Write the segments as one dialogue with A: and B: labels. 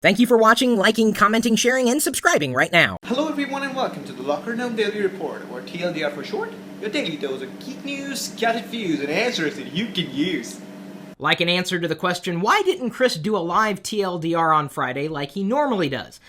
A: Thank you for watching, liking, commenting, sharing, and subscribing right now.
B: Hello everyone and welcome to the Locker Room Daily Report, or TLDR for short, your daily dose of geek news, gadget views, and answers that you can use.
A: Like an answer to the question, why didn't Chris do a live TLDR on Friday like he normally does?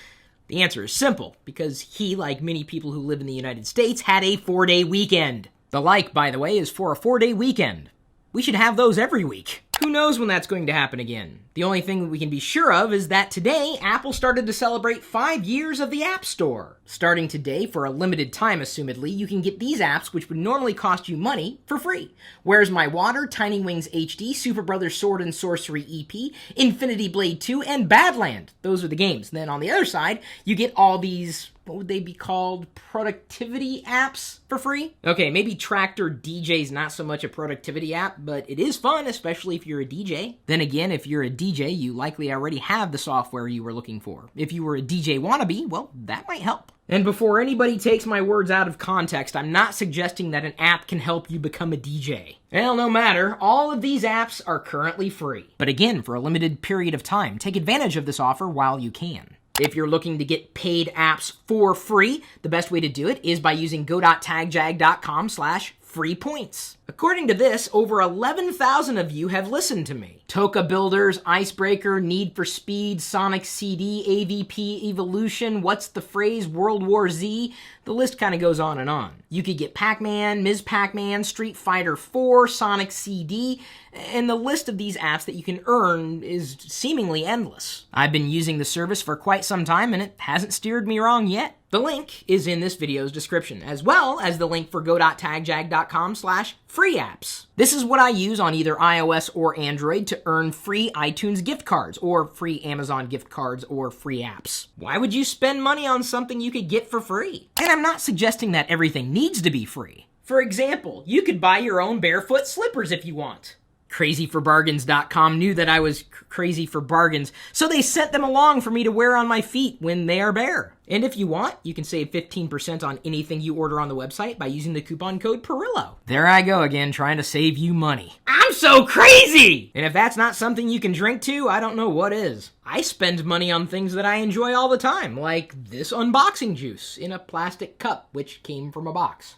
A: The answer is simple, because he, like many people who live in the United States, had a 4-day weekend. The like, by the way, is for a 4-day weekend. We should have those every week. Who knows when that's going to happen again? The only thing we can be sure of is that today, Apple started to celebrate 5 years of the App Store. Starting today, for a limited time assumedly, you can get these apps which would normally cost you money for free. Where's My Water, Tiny Wings HD, Superbrothers Sword and Sworcery EP, Infinity Blade 2, and Badland. Those are the games. And then on the other side, you get all these, what would they be called, productivity apps for free? Okay, maybe Traktor DJ is not so much a productivity app, but it is fun, especially if you're a DJ. Then again, if you're a DJ, you likely already have the software you were looking for. If you were a DJ wannabe, well, that might help. And before anybody takes my words out of context, I'm not suggesting that an app can help you become a DJ. Well, no matter, all of these apps are currently free. But again, for a limited period of time, take advantage of this offer while you can. If you're looking to get paid apps for free, the best way to do it is by using go.tagjag.com/free points. According to this, over 11,000 of you have listened to me. Toka Builders, Icebreaker, Need for Speed, Sonic CD, AVP, Evolution, What's the Phrase, World War Z, the list kind of goes on and on. You could get Pac-Man, Ms. Pac-Man, Street Fighter 4, Sonic CD, and the list of these apps that you can earn is seemingly endless. I've been using the service for quite some time and it hasn't steered me wrong yet. The link is in this video's description, as well as the link for go.tagjag.com/free apps. This is what I use on either iOS or Android to earn free iTunes gift cards, or free Amazon gift cards, or free apps. Why would you spend money on something you could get for free? And I'm not suggesting that everything needs to be free. For example, you could buy your own Barefoot slippers if you want. CrazyForBargains.com knew that I was crazy for bargains, so they sent them along for me to wear on my feet when they are bare. And if you want, you can save 15% on anything you order on the website by using the coupon code Pirillo. There I go again, trying to save you money. I'm so crazy! And if that's not something you can drink to, I don't know what is. I spend money on things that I enjoy all the time, like this unboxing juice in a plastic cup, which came from a box.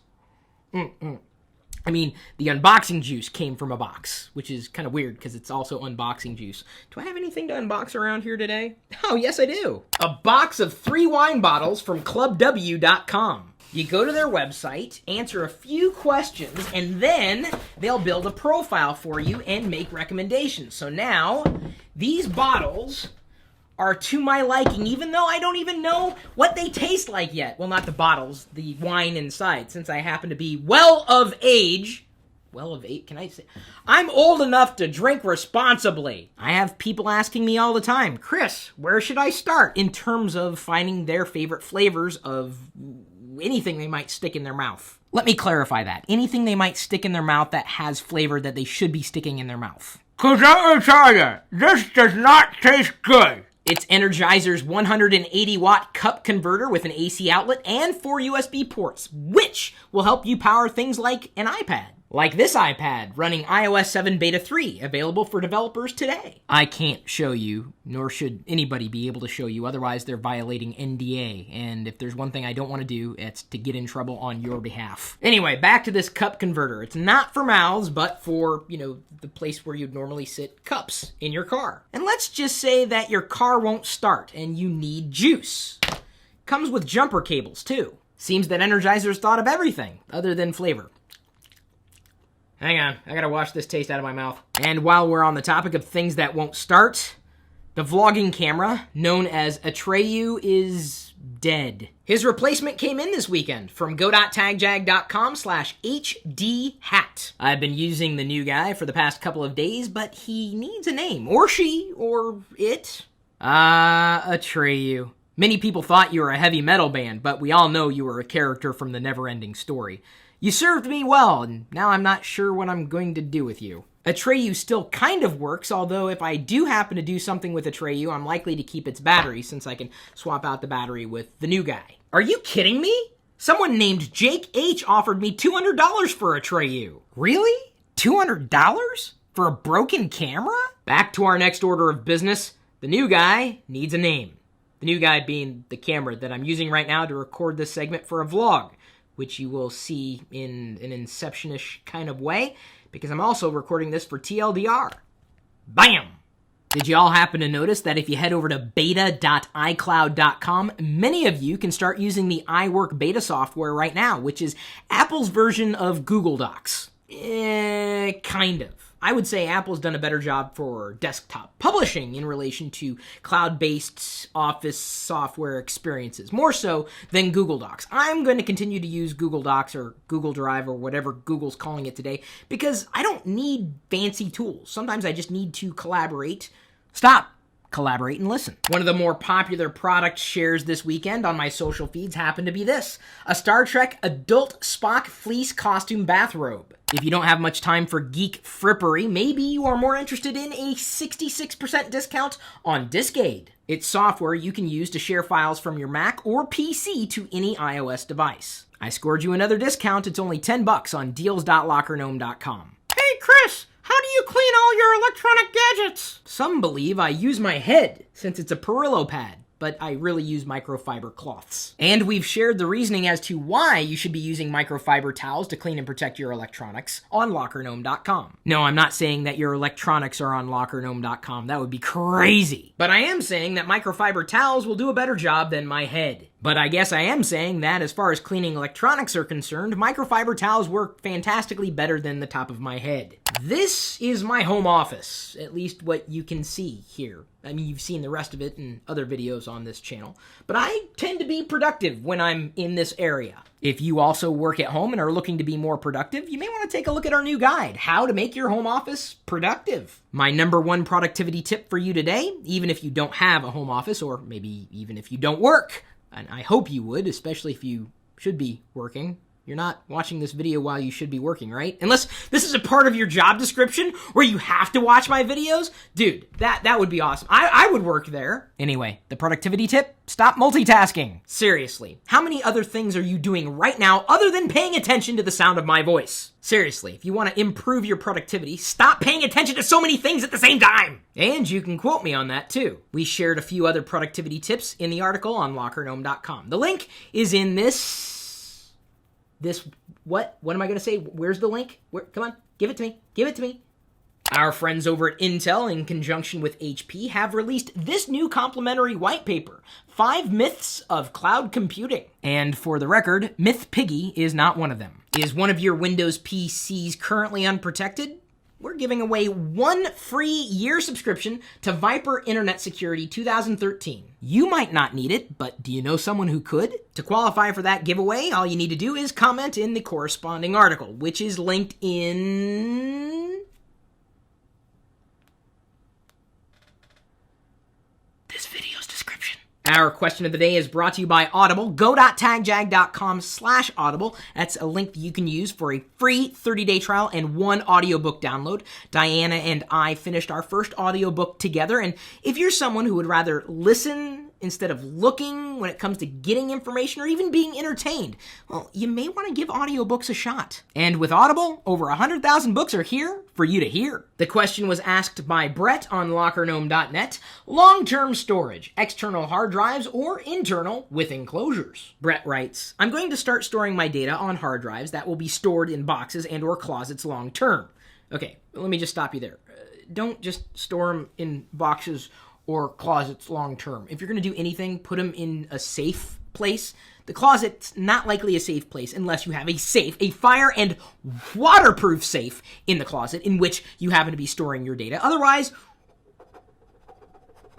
A: I mean, the unboxing juice came from a box, which is kind of weird because it's also unboxing juice. Do I have anything to unbox around here today? Oh, yes, I do. A box of 3 wine bottles from clubw.com. You go to their website, answer a few questions, and then they'll build a profile for you and make recommendations. So now, these bottles are to my liking, even though I don't even know what they taste like yet. Well, not the bottles, the wine inside, since I happen to be well of age, can I say? I'm old enough to drink responsibly. I have people asking me all the time, Chris, where should I start in terms of finding their favorite flavors of anything they might stick in their mouth? Let me clarify that. Anything they might stick in their mouth that has flavor that they should be sticking in their mouth. 'Cause let me tell you, this does not taste good. It's Energizer's 180-watt cup converter with an AC outlet and 4 USB ports, which will help you power things like an iPad. Like this iPad, running iOS 7 Beta 3, available for developers today. I can't show you, nor should anybody be able to show you, otherwise they're violating NDA, and if there's one thing I don't want to do, it's to get in trouble on your behalf. Anyway, back to this cup converter. It's not for mouths, but for, the place where you'd normally sit cups in your car. And let's just say that your car won't start, and you need juice. Comes with jumper cables, too. Seems that Energizer's thought of everything, other than flavor. Hang on, I gotta wash this taste out of my mouth. And while we're on the topic of things that won't start, the vlogging camera, known as Atreyu, is dead. His replacement came in this weekend from go.tagjag.com/HDhat. I've been using the new guy for the past couple of days, but he needs a name. Or she, or it. Atreyu. Many people thought you were a heavy metal band, but we all know you were a character from the Never-Ending Story. You served me well, and now I'm not sure what I'm going to do with you. Atreyu still kind of works, although if I do happen to do something with Atreyu, I'm likely to keep its battery, since I can swap out the battery with the new guy. Are you kidding me? Someone named Jake H. offered me $200 for Atreyu. Really? $200? For a broken camera? Back to our next order of business, The new guy needs a name. The new guy being the camera that I'm using right now to record this segment for a vlog, which you will see in an Inception-ish kind of way, because I'm also recording this for TLDR. Bam! Did you all happen to notice that if you head over to beta.icloud.com, many of you can start using the iWork beta software right now, which is Apple's version of Google Docs. Kind of. I would say Apple's done a better job for desktop publishing in relation to cloud-based Office software experiences, more so than Google Docs. I'm going to continue to use Google Docs or Google Drive or whatever Google's calling it today because I don't need fancy tools. Sometimes I just need to collaborate. Collaborate and listen. One of the more popular product shares this weekend on my social feeds happened to be this: a Star Trek adult Spock fleece costume bathrobe. If you don't have much time for geek frippery, maybe you are more interested in a 66% discount on DiskAid. It's software you can use to share files from your Mac or PC to any iOS device. I scored you another discount. It's only $10 on deals.lockergnome.com. Hey, Chris! How do you clean all your electronic gadgets? Some believe I use my head, since it's a Pirillo pad, but I really use microfiber cloths. And we've shared the reasoning as to why you should be using microfiber towels to clean and protect your electronics on lockergnome.com. No, I'm not saying that your electronics are on lockergnome.com. That would be crazy. But I am saying that microfiber towels will do a better job than my head. But I guess I am saying that as far as cleaning electronics are concerned, microfiber towels work fantastically better than the top of my head. This is my home office, at least what you can see here. I mean, you've seen the rest of it in other videos on this channel, but I tend to be productive when I'm in this area. If you also work at home and are looking to be more productive, you may want to take a look at our new guide, How to Make Your Home Office Productive. My #1 productivity tip for you today, even if you don't have a home office, or maybe even if you don't work, and I hope you would, especially if you should be working. You're not watching this video while you should be working, right? Unless this is a part of your job description where you have to watch my videos. Dude, that would be awesome. I would work there. Anyway, the productivity tip, stop multitasking. Seriously, how many other things are you doing right now other than paying attention to the sound of my voice? Seriously, if you want to improve your productivity, stop paying attention to so many things at the same time. And you can quote me on that too. We shared a few other productivity tips in the article on lockergnome.com. The link is in what am I going to say? Where's the link? Come on, give it to me. Give it to me. Our friends over at Intel, in conjunction with HP, have released this new complimentary white paper, 5 Myths of Cloud Computing. And for the record, Myth Piggy is not one of them. Is one of your Windows PCs currently unprotected? We're giving away 1 free year subscription to VIPRE Internet Security 2013. You might not need it, but do you know someone who could? To qualify for that giveaway, all you need to do is comment in the corresponding article, which is linked in this video's description. Our question of the day is brought to you by Audible. Go.tagjag.com/audible. That's a link that you can use for a free 30-day trial and 1 audiobook download. Diana and I finished our first audiobook together, and if you're someone who would rather listen instead of looking when it comes to getting information or even being entertained, well, you may want to give audiobooks a shot. And with Audible, over 100,000 books are here for you to hear. The question was asked by Brett on lockergnome.net. Long-term storage, external hard drives or internal with enclosures. Brett writes, I'm going to start storing my data on hard drives that will be stored in boxes and or closets long-term. Okay, let me just stop you there. Don't just store them in boxes or closets long-term. If you're going to do anything, put them in a safe place. The closet's not likely a safe place unless you have a safe, a fire and waterproof safe in the closet in which you happen to be storing your data. Otherwise,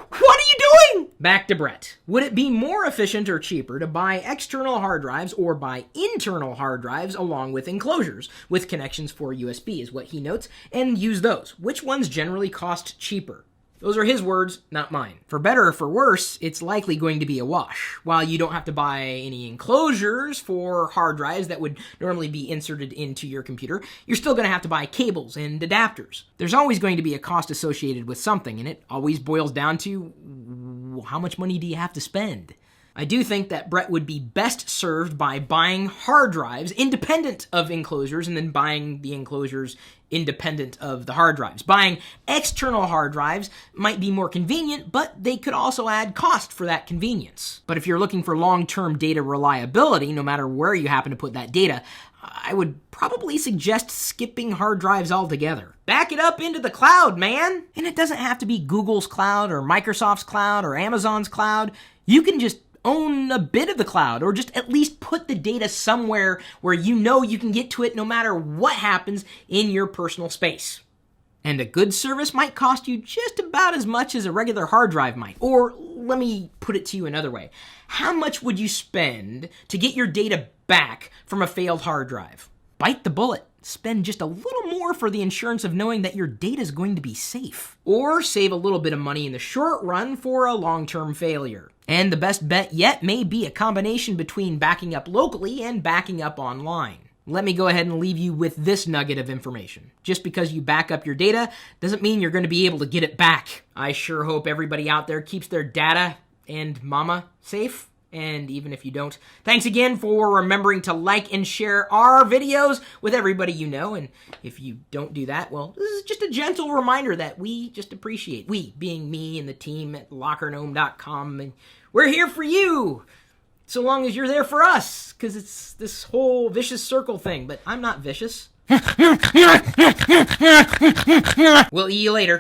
A: what are you doing? Back to Brett. Would it be more efficient or cheaper to buy external hard drives or buy internal hard drives along with enclosures with connections for USB is what he notes, and use those? Which ones generally cost cheaper? Those are his words, not mine. For better or for worse, it's likely going to be a wash. While you don't have to buy any enclosures for hard drives that would normally be inserted into your computer, you're still going to have to buy cables and adapters. There's always going to be a cost associated with something, and it always boils down to how much money do you have to spend? I do think that Brett would be best served by buying hard drives independent of enclosures and then buying the enclosures independent of the hard drives. Buying external hard drives might be more convenient, but they could also add cost for that convenience. But if you're looking for long-term data reliability, no matter where you happen to put that data, I would probably suggest skipping hard drives altogether. Back it up into the cloud, man! And it doesn't have to be Google's cloud or Microsoft's cloud or Amazon's cloud. You can just own a bit of the cloud, or just at least put the data somewhere where you know you can get to it no matter what happens in your personal space. And a good service might cost you just about as much as a regular hard drive might. Or let me put it to you another way. How much would you spend to get your data back from a failed hard drive? Bite the bullet. Spend just a little more for the insurance of knowing that your data is going to be safe. Or save a little bit of money in the short run for a long-term failure. And the best bet yet may be a combination between backing up locally and backing up online. Let me go ahead and leave you with this nugget of information. Just because you back up your data doesn't mean you're going to be able to get it back. I sure hope everybody out there keeps their data and mama safe. And even if you don't, thanks again for remembering to like and share our videos with everybody you know. And if you don't do that, well, this is just a gentle reminder that we just appreciate. We, being me and the team at LockerGnome.com, and we're here for you, so long as you're there for us, because it's this whole vicious circle thing. But I'm not vicious. We'll see you later.